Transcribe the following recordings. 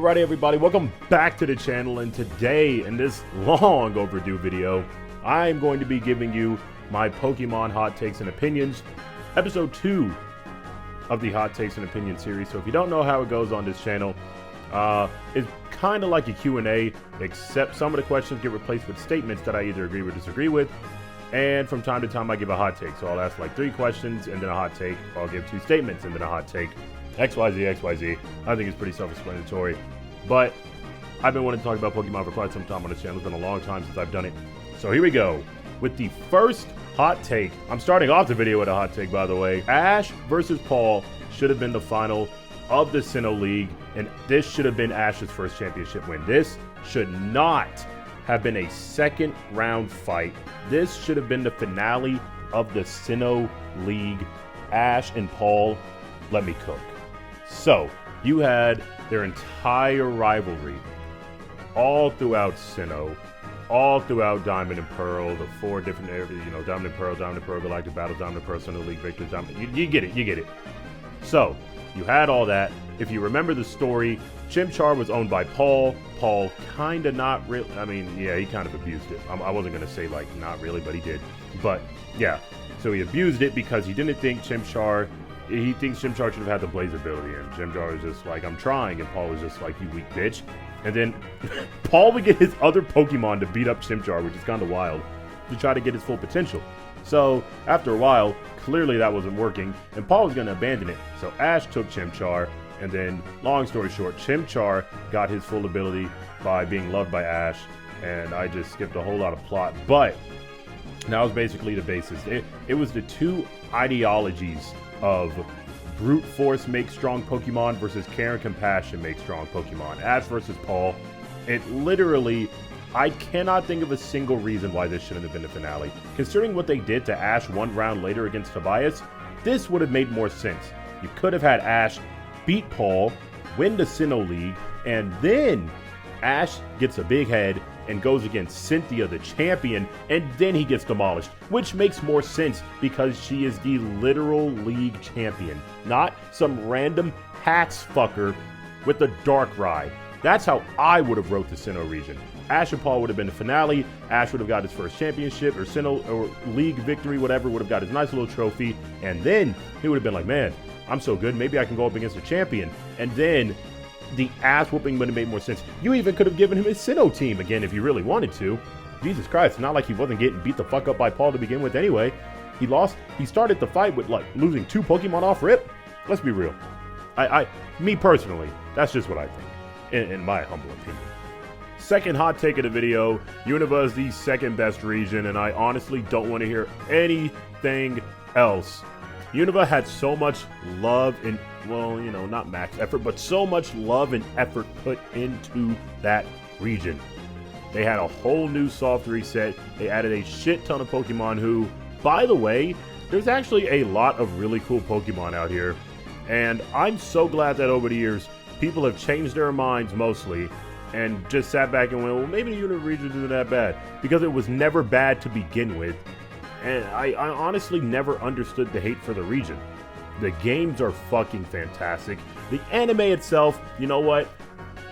Alrighty everybody, welcome back to the channel, and today in this long overdue video, I'm going to be giving you my Pokemon hot takes and opinions, episode 2 of the hot takes and opinion series. So if you don't know how it goes on this channel, it's kind of like a Q&A, except some of the questions get replaced with statements that I either agree or disagree with, and from time to time I give a hot take. So I'll ask like 3 questions and then a hot take, or I'll give 2 statements and then a hot take. XYZ, XYZ. I think it's pretty self-explanatory. But I've been wanting to talk about Pokemon for quite some time on this channel. It's been a long time since I've done it. So here we go. With the first hot take. I'm starting off the video with a hot take, by the way. Ash versus Paul should have been the final of the Sinnoh League, and this should have been Ash's first championship win. This should not have been a second round fight. This should have been the finale of the Sinnoh League. Ash and Paul, let me cook. So, you had their entire rivalry all throughout Sinnoh, all throughout Diamond and Pearl, the 4 different areas, Diamond and Pearl, Galactic Battle, Diamond and Pearl, Sinnoh League Victors, you get it. So, you had all that. If you remember the story, Chimchar was owned by Paul. Paul kind of not really, yeah, he kind of abused it. I wasn't going to say like not really, but he did. But, yeah, so he abused it because he didn't think Chimchar... He thinks Chimchar should have had the Blaze ability, and Chimchar was just like, I'm trying, and Paul was just like, you weak bitch. And then Paul would get his other Pokemon to beat up Chimchar, which is kind of wild, to try to get his full potential. So, after a while, clearly that wasn't working, and Paul was going to abandon it. So Ash took Chimchar, and then, long story short, Chimchar got his full ability by being loved by Ash, and I just skipped a whole lot of plot. But that was basically the basis. It was the 2 ideologies of brute force makes strong Pokemon versus care and compassion makes strong Pokemon. Ash versus Paul. It literally, I cannot think of a single reason why this shouldn't have been the finale. Considering what they did to Ash 1 round later against Tobias, this would have made more sense. You could have had Ash beat Paul, win the Sinnoh League, and then Ash gets a big head and goes against Cynthia, the champion, and then he gets demolished, which makes more sense because she is the literal league champion, not some random hacks fucker with a Darkrai. That's how I would have wrote the Sinnoh region. Ash and Paul would have been the finale. Ash would have got his first championship, or Sinnoh, or league victory, whatever, would have got his nice little trophy, and then he would have been like, man, I'm so good, maybe I can go up against a champion. And then the ass whooping would have made more sense. You even could have given him his Sinnoh team again if you really wanted to. Jesus Christ, not like he wasn't getting beat the fuck up by Paul to begin with anyway. He started the fight with like losing 2 Pokemon off rip. Let's be real. Me personally, that's just what I think, in my humble opinion. Second hot take of the video, Unova is the second best region, and I honestly don't want to hear anything else. Unova had so much love and, well, not max effort, but so much love and effort put into that region. They had a whole new soft reset. They added a shit ton of Pokemon who, by the way, there's actually a lot of really cool Pokemon out here. And I'm so glad that over the years, people have changed their minds mostly and just sat back and went, well, maybe the Unova region isn't that bad. Because it was never bad to begin with. And I honestly never understood the hate for the region. The games are fucking fantastic. The anime itself, you know what?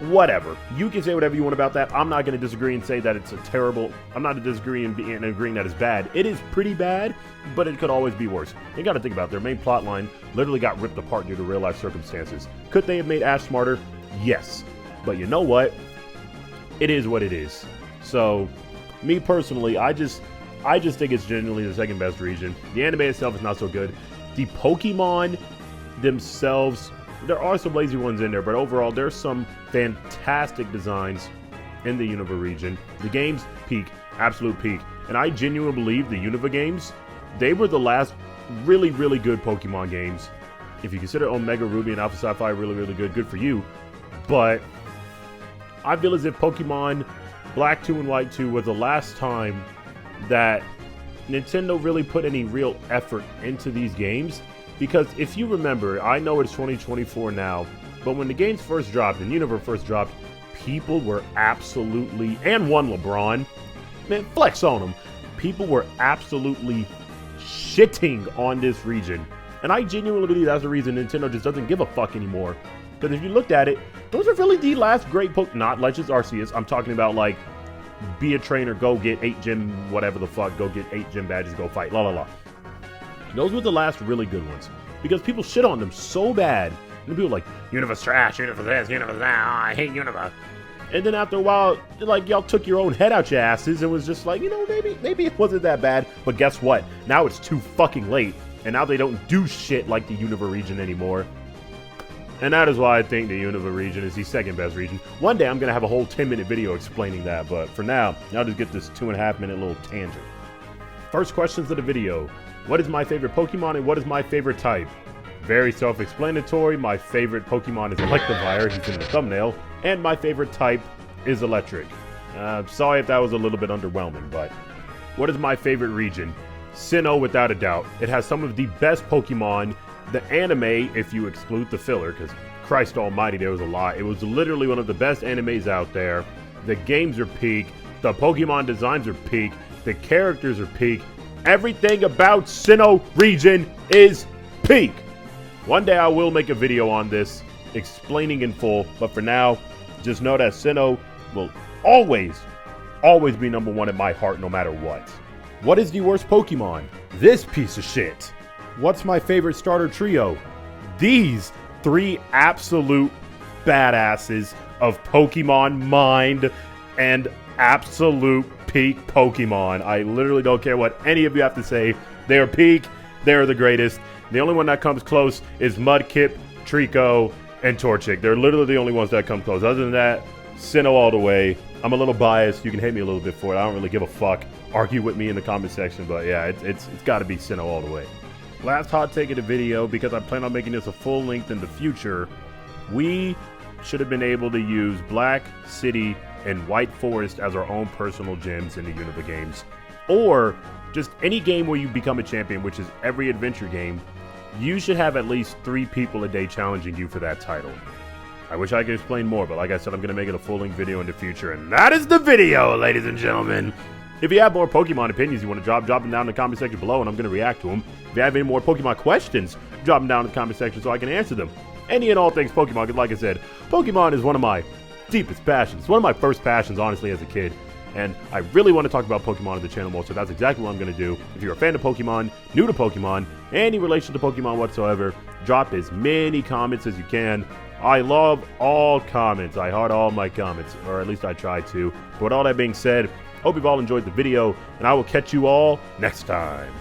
Whatever. You can say whatever you want about that. I'm not going to disagree and say that it's a terrible... I'm not disagreeing and agreeing that it's bad. It is pretty bad, but it could always be worse. You got to think about it. Their main plot line literally got ripped apart due to real-life circumstances. Could they have made Ash smarter? Yes. But you know what? It is what it is. So, me personally, I just think it's genuinely the second best region. The anime itself is not so good. The Pokemon themselves, there are some lazy ones in there, but overall, there's some fantastic designs in the Unova region. The games peak, absolute peak. And I genuinely believe the Unova games, they were the last really, really good Pokemon games. If you consider Omega Ruby and Alpha Sapphire really, really good, good for you. But I feel as if Pokemon Black 2 and White 2 was the last time that Nintendo really put any real effort into these games. Because if you remember, I know it's 2024 now, but when the games first dropped and Unova first dropped, people were absolutely, and one LeBron, man, flex on them, people were absolutely shitting on this region. And I genuinely believe that's the reason Nintendo just doesn't give a fuck anymore. Because if you looked at it, those are really the last great not Legends Arceus. I'm talking about like, be a trainer, go get 8 gym, whatever the fuck, go get 8 gym badges, go fight, la la la. Those were the last really good ones. Because people shit on them so bad. And people were like, Univa's trash, Univa's this, Univa's that, oh, I hate Univa. And then after a while, like, y'all took your own head out your asses and was just like, you know, maybe it wasn't that bad. But guess what? Now it's too fucking late. And now they don't do shit like the Univa region anymore. And that is why I think the Univa region is the second best region. One day I'm going to have a whole 10-minute video explaining that. But for now, I'll just get this 2.5-minute little tangent. First questions of the video. What is my favorite Pokemon and what is my favorite type? Very self-explanatory. My favorite Pokemon is Electivire. He's in the thumbnail. And my favorite type is Electric. Sorry if that was a little bit underwhelming, but what is my favorite region? Sinnoh, without a doubt. It has some of the best Pokemon. The anime, if you exclude the filler, because Christ almighty, there was a lot. It was literally one of the best animes out there. The games are peak. The Pokemon designs are peak. The characters are peak. Everything about Sinnoh region is peak. One day I will make a video on this, explaining in full, but for now, just know that Sinnoh will always be number one in my heart no matter what. What is the worst Pokemon? This piece of shit. What's my favorite starter trio? These 3 absolute badasses of Pokemon mind and absolute peak Pokemon. I literally don't care what any of you have to say. They are peak. They are the greatest. The only one that comes close is Mudkip, Trico, and Torchic. They're literally the only ones that come close. Other than that, Sinnoh all the way. I'm a little biased. You can hate me a little bit for it. I don't really give a fuck. Argue with me in the comment section. But yeah, it's got to be Sinnoh all the way. Last hot take of the video, because I plan on making this a full length in the future. We should have been able to use Black City and White Forest as our own personal gyms in the Univa games. Or just any game where you become a champion, which is every adventure game. You should have at least 3 people a day challenging you for that title. I wish I could explain more, but like I said, I'm going to make it a full-length video in the future. And that is the video, ladies and gentlemen. If you have more Pokemon opinions you want to drop them down in the comment section below, and I'm going to react to them. If you have any more Pokemon questions, drop them down in the comment section so I can answer them. Any and all things Pokemon, because like I said, Pokemon is one of my deepest passions. One of my first passions, honestly, as a kid. And I really want to talk about Pokemon on the channel more, so that's exactly what I'm going to do. If you're a fan of Pokemon, new to Pokemon, any relation to Pokemon whatsoever, drop as many comments as you can. I love all comments. I heart all my comments, or at least I try to. But with all that being said, hope you've all enjoyed the video, and I will catch you all next time.